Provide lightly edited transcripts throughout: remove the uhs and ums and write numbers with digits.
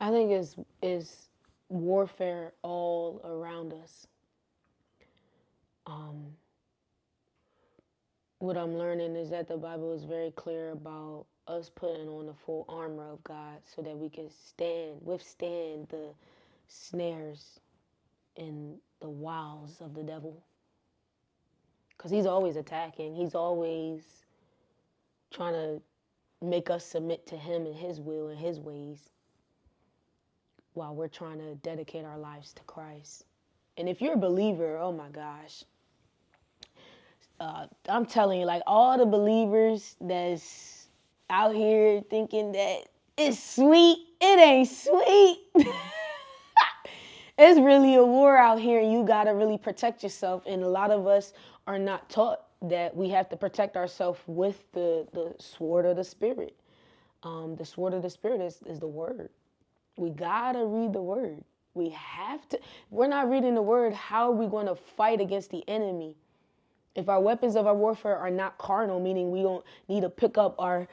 I think it's warfare all around us. Um, what I'm learning is that the Bible is very clear about us putting on the full armor of God so that we can withstand the snares and the wiles of the devil. Because he's always attacking. He's always trying to make us submit to him and his will and his ways while we're trying to dedicate our lives to Christ. And if you're a believer, oh my gosh, I'm telling you, like all the believers that's out here thinking that it's sweet, it ain't sweet. It's really a war out here, and you got to really protect yourself. And a lot of us are not taught that we have to protect ourselves with the sword of the Spirit. The sword of the Spirit is the word. We got to read the word. We have to. If we're not reading the word, how are we going to fight against the enemy? If our weapons of our warfare are not carnal, meaning we don't need to pick up our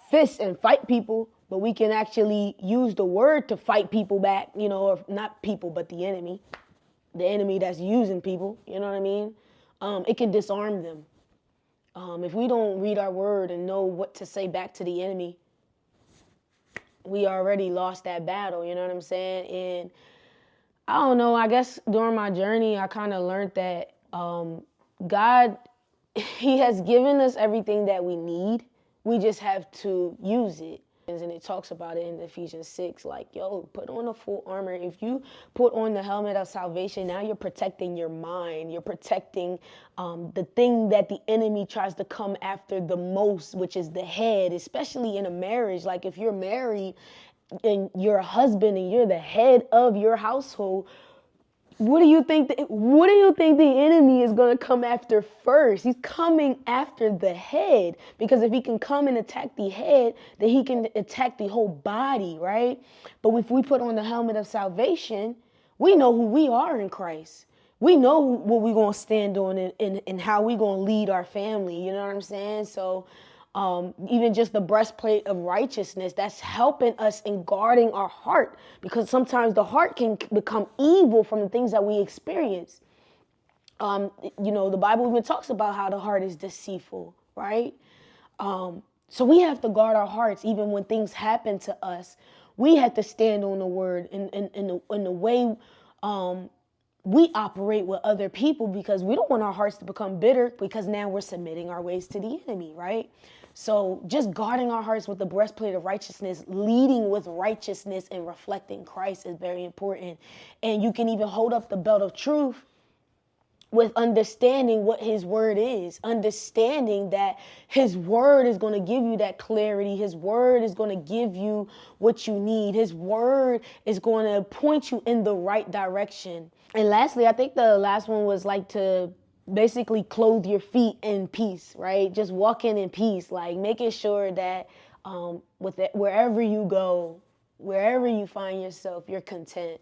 fists and fight people, but we can actually use the word to fight people back, or not people, but the enemy that's using people, you know what I mean? It can disarm them. If we don't read our word and know what to say back to the enemy, we already lost that battle, you know what I'm saying? And I don't know, I guess during my journey, I kind of learned that God, he has given us everything that we need. We just have to use it. And it talks about it in Ephesians 6, like, put on the full armor. If you put on the helmet of salvation, now you're protecting your mind. You're protecting the thing that the enemy tries to come after the most, which is the head, especially in a marriage. Like if you're married and you're a husband and you're the head of your household, what do you think the enemy is going to come after first? He's coming after the head, because if he can come and attack the head, then he can attack the whole body, right? But if we put on the helmet of salvation, we know who we are in Christ. We know what we're going to stand on and how we're going to lead our family. You know what I'm saying? So even just the breastplate of righteousness, that's helping us in guarding our heart, because sometimes the heart can become evil from the things that we experience. The Bible even talks about how the heart is deceitful, right? So we have to guard our hearts even when things happen to us. We have to stand on the word in the way we operate with other people, because we don't want our hearts to become bitter, because now we're submitting our ways to the enemy, right? So just guarding our hearts with the breastplate of righteousness, leading with righteousness and reflecting Christ is very important. And you can even hold up the belt of truth with understanding what his word is, understanding that his word is going to give you that clarity. His word is going to give you what you need. His word is going to point you in the right direction. And lastly, I think the last one was like to basically clothe your feet in peace, right? Just walking in peace, like making sure that wherever you go, wherever you find yourself, you're content.